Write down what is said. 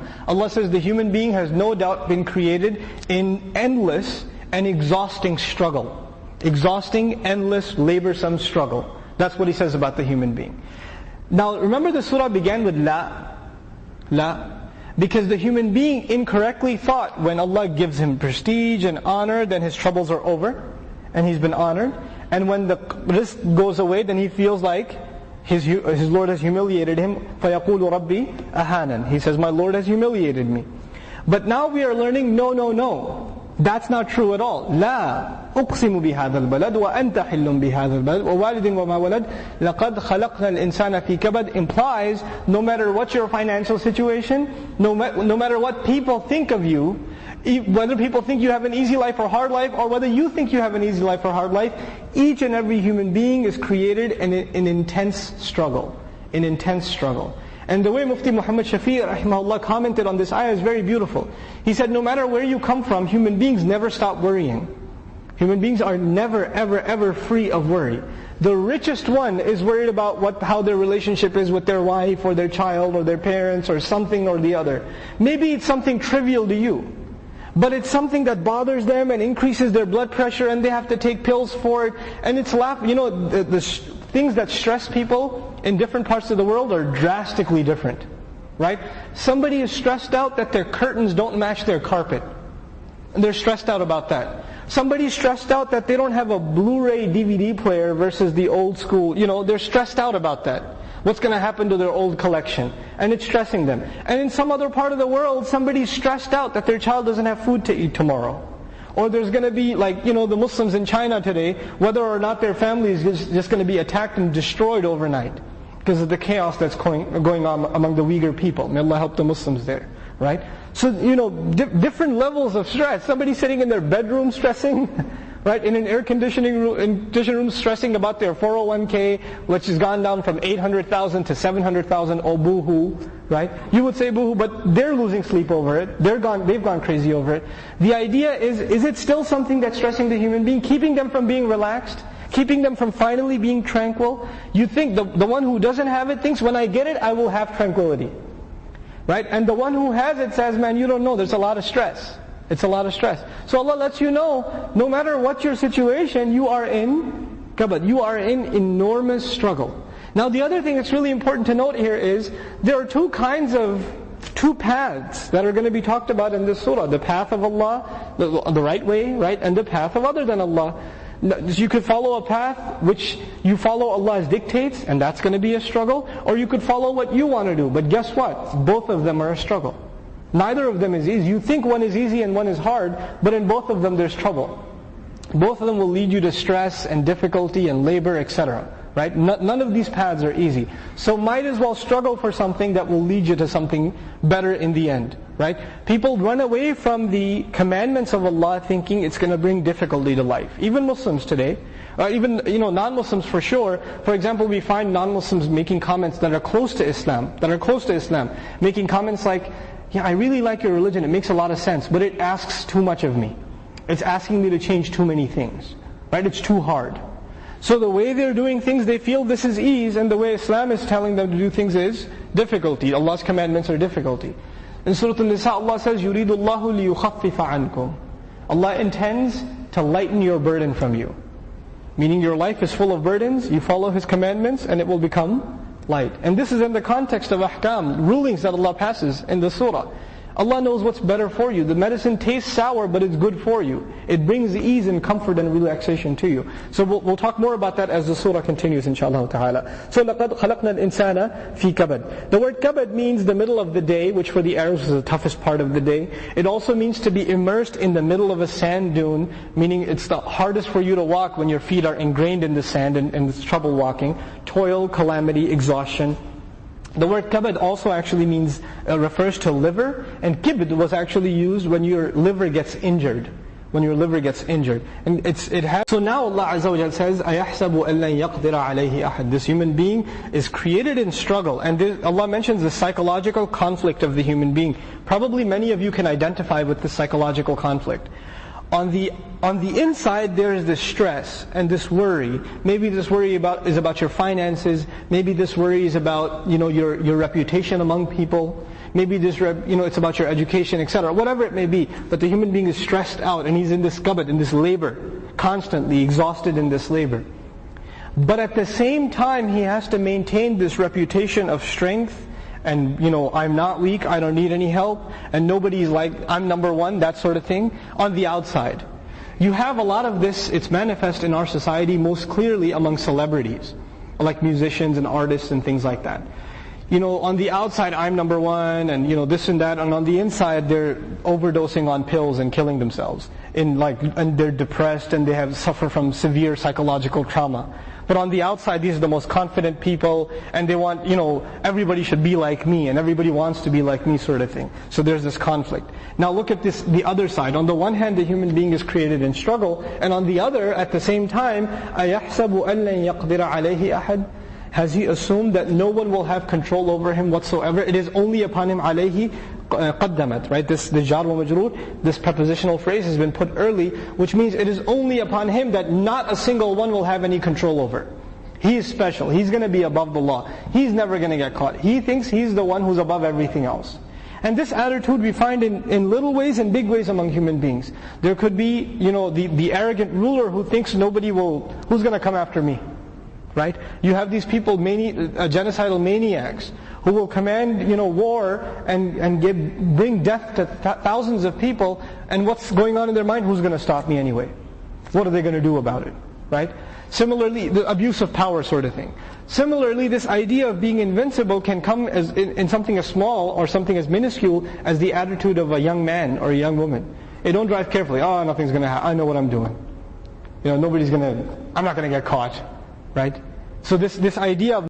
you. Allah says the human being has no doubt been created in endless and exhausting struggle. Exhausting, endless, laborsome struggle. That's what He says about the human being. Now remember the surah began with La. Because the human being incorrectly thought when Allah gives him prestige and honor, then his troubles are over and he's been honored. And when the risk goes away, then he feels like his Lord has humiliated him. فَيَقُولُ رَبِّي أَهَانًا. He says, my Lord has humiliated me. But now we are learning, no. That's not true at all. لا أقسم بهذا البلد وأنت حل بهذا البلد ووالد وما ولد لقد خلقنا الإنسان في كبد implies no matter what your financial situation, no matter what people think of you, whether people think you have an easy life or hard life, or whether you think you have an easy life or hard life, each and every human being is created in an intense struggle. An intense struggle. And the way Mufti Muhammad Shafi' rahimahullah commented on this ayah is very beautiful. He said, no matter where you come from, human beings never stop worrying. Human beings are never, ever free of worry. The richest one is worried about how their relationship is with their wife or their child or their parents or something or the other. Maybe it's something trivial to you, but it's something that bothers them and increases their blood pressure and they have to take pills for it. And it's the things that stress people in different parts of the world are drastically different. Right? Somebody is stressed out that their curtains don't match their carpet. And they're stressed out about that. Somebody's stressed out that they don't have a Blu-ray DVD player versus the old school. They're stressed out about that. What's going to happen to their old collection? And it's stressing them. And in some other part of the world, somebody's stressed out that their child doesn't have food to eat tomorrow. Or there's going to be the Muslims in China today, whether or not their family is just going to be attacked and destroyed overnight because of the chaos that's going on among the Uyghur people. May Allah help the Muslims there. Right? So, different levels of stress. Somebody sitting in their bedroom stressing, right? In an air conditioning room stressing about their 401k, which has gone down from 800,000 to 700,000. Oh, boo-hoo, right? You would say boo-hoo, but they're losing sleep over it. They've gone crazy over it. The idea is it still something that's stressing the human being, keeping them from being relaxed? Keeping them from finally being tranquil? You think the one who doesn't have it thinks, when I get it, I will have tranquility. Right? And the one who has it says, man, you don't know, there's a lot of stress. It's a lot of stress. So Allah lets you know, no matter what your situation, you are in kabad. You are in enormous struggle. Now the other thing that's really important to note here is, there are two paths that are going to be talked about in this surah. The path of Allah, the right way, right? And the path of other than Allah. You could follow a path which you follow Allah's dictates, and that's going to be a struggle. Or you could follow what you want to do. But guess what? Both of them are a struggle. Neither of them is easy. You think one is easy and one is hard, but in both of them there's trouble. Both of them will lead you to stress and difficulty and labor, etc. Right? None of these paths are easy. So might as well struggle for something that will lead you to something better in the end. Right? People run away from the commandments of Allah thinking it's going to bring difficulty to life. Even Muslims today, even non-Muslims for sure. For example, we find non-Muslims making comments that are close to Islam, making comments like, yeah, I really like your religion, it makes a lot of sense, but it asks too much of me. It's asking me to change too many things. Right? It's too hard. So the way they're doing things, they feel this is ease, and the way Islam is telling them to do things is difficulty. Allah's commandments are difficulty. In Surah Al-Nisa, Allah says, يُرِيدُ اللَّهُ لِيُخَفِّفَ عَنْكُمْ. Allah intends to lighten your burden from you. Meaning your life is full of burdens, you follow His commandments, and it will become light. And this is in the context of ahkam, rulings that Allah passes in the surah. Allah knows what's better for you. The medicine tastes sour, but it's good for you. It brings ease and comfort and relaxation to you. So we'll talk more about that as the surah continues, inshaAllah ta'ala. So لَقَدْ خَلَقْنَا الْإِنسَانَ فِي كَبَدٍ. The word kabad means the middle of the day, which for the Arabs is the toughest part of the day. It also means to be immersed in the middle of a sand dune, meaning it's the hardest for you to walk when your feet are ingrained in the sand and it's trouble walking. Toil, calamity, exhaustion. The word kabad also actually refers to liver, and kibd was actually used when your liver gets injured. When your liver gets injured. And so now Allah Azza wa Jal says, أَيَحْسَبُ أَن لَن يَقْدِرَ عَلَيْهِ أَحَدٍ. This human being is created in struggle. And Allah mentions the psychological conflict of the human being. Probably many of you can identify with this psychological conflict. On the inside there is this stress and this worry. Maybe this worry is about your finances. Maybe this worry is about your reputation among people. Maybe this, it's about your education, etc. Whatever it may be. But the human being is stressed out and he's in this qabd, in this labor, constantly exhausted in this labor. But at the same time, he has to maintain this reputation of strength and, I'm not weak, I don't need any help, and nobody's like, I'm number one, that sort of thing, on the outside. You have a lot of this, it's manifest in our society most clearly among celebrities, like musicians and artists and things like that. On the outside, I'm number one, and this and that, and on the inside, they're overdosing on pills and killing themselves. And they're depressed and they suffer from severe psychological trauma. But on the outside, these are the most confident people, and they want, everybody should be like me, and everybody wants to be like me, sort of thing. So there's this conflict. Now look at this, the other side. On the one hand, the human being is created in struggle, and on the other, at the same time, أَيَحْسَبُ أَن لَّن يَقْدِرَ عَلَيْهِ أَحَدٌ. Has he assumed that no one will have control over him whatsoever? It is only upon him عليه قدمت, right? The jar wa majroor, this prepositional phrase has been put early, which means it is only upon him that not a single one will have any control over. He is special. He's going to be above the law. He's never going to get caught. He thinks he's the one who's above everything else. And this attitude we find in little ways and big ways among human beings. There could be, the arrogant ruler who thinks who's going to come after me? Right? You have these people, genocidal maniacs, who will command, war and bring death to thousands of people. And what's going on in their mind? Who's going to stop me anyway? What are they going to do about it? Right? Similarly, the abuse of power sort of thing. Similarly, this idea of being invincible can come as in something as small or something as minuscule as the attitude of a young man or a young woman. Hey, don't drive carefully. Oh, nothing's going to happen. I know what I'm doing. I'm not going to get caught. Right? So this idea of